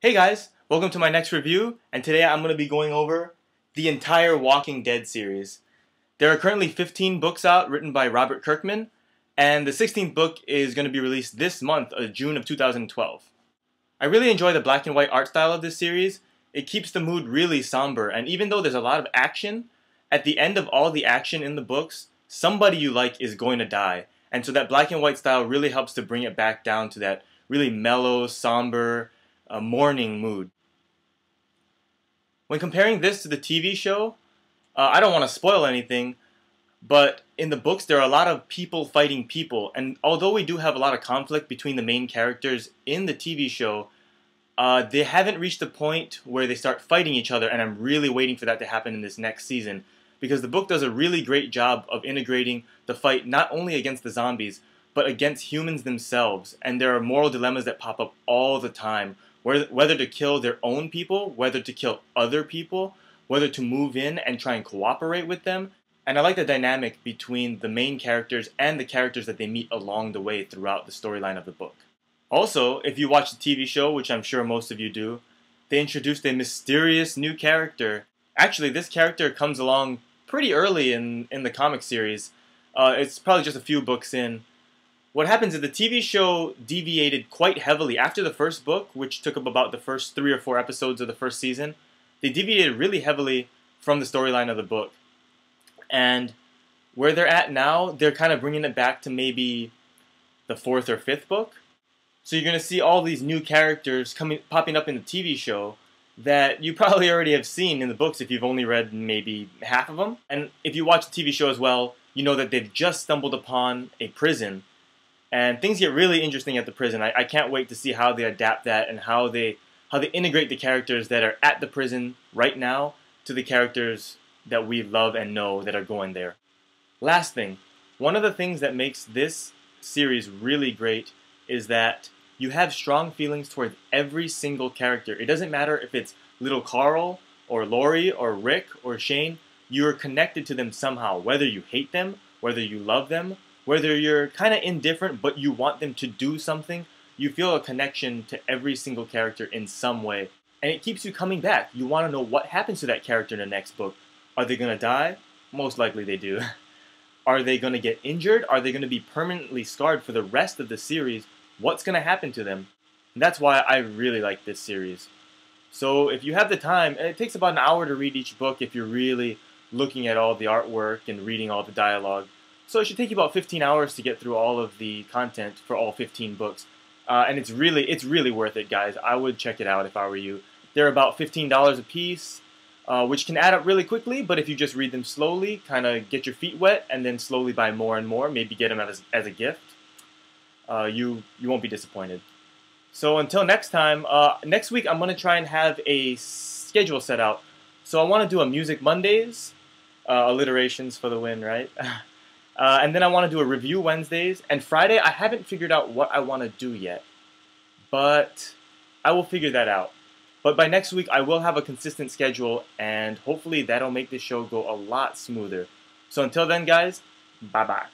Hey guys, welcome to my next review, and today I'm going to be going over the entire Walking Dead series. There are currently 15 books out written by Robert Kirkman, and the 16th book is going to be released this month, June of 2012. I really enjoy the black and white art style of this series. It keeps the mood really somber, and even though there's a lot of action, at the end of all the action in the books, somebody you like is going to die. And so that black and white style really helps to bring it back down to that really mellow, somber, mourning mood. When comparing this to the TV show, I don't want to spoil anything, but in the books there are a lot of people fighting people, and although we do have a lot of conflict between the main characters in the TV show, they haven't reached the point where they start fighting each other, and I'm really waiting for that to happen in this next season, because the book does a really great job of integrating the fight not only against the zombies, but against humans themselves, and there are moral dilemmas that pop up all the time, whether to kill their own people, whether to kill other people, whether to move in and try and cooperate with them. And I like the dynamic between the main characters and the characters that they meet along the way throughout the storyline of the book. Also, if you watch the TV show, which I'm sure most of you do, they introduced a mysterious new character. Actually, this character comes along pretty early in the comic series. It's probably just a few books in. What happens is the TV show deviated quite heavily after the first book, which took up about the first 3 or 4 episodes of the first season. They deviated really heavily from the storyline of the book. And where they're at now, they're kind of bringing it back to maybe the 4th or 5th book. So you're going to see all these new characters popping up in the TV show that you probably already have seen in the books if you've only read maybe half of them. And if you watch the TV show as well, you know that they've just stumbled upon a prison. And things get really interesting at the prison. I can't wait to see how they adapt that and how they integrate the characters that are at the prison right now to the characters that we love and know that are going there. Last thing, one of the things that makes this series really great is that you have strong feelings towards every single character. It doesn't matter if it's little Carl or Lori or Rick or Shane, you're connected to them somehow, whether you hate them, whether you love them, whether you're kind of indifferent but you want them to do something, you feel a connection to every single character in some way. And it keeps you coming back. You want to know what happens to that character in the next book. Are they going to die? Most likely they do. Are they going to get injured? Are they going to be permanently scarred for the rest of the series? What's going to happen to them? And that's why I really like this series. So if you have the time, and it takes about an hour to read each book if you're really looking at all the artwork and reading all the dialogue. So it should take you about 15 hours to get through all of the content for all 15 books. And it's really worth it, guys. I would check it out if I were you. They're about $15 a piece, which can add up really quickly, but if you just read them slowly, kind of get your feet wet, and then slowly buy more and more, maybe get them as a gift, you won't be disappointed. So until next time, next week I'm going to try and have a schedule set out. So I want to do a Music Mondays, alliterations for the win, right? And then I want to do a review Wednesdays, and Friday I haven't figured out what I want to do yet, but I will figure that out. But by next week I will have a consistent schedule, and hopefully that'll make this show go a lot smoother. So until then, guys, bye-bye.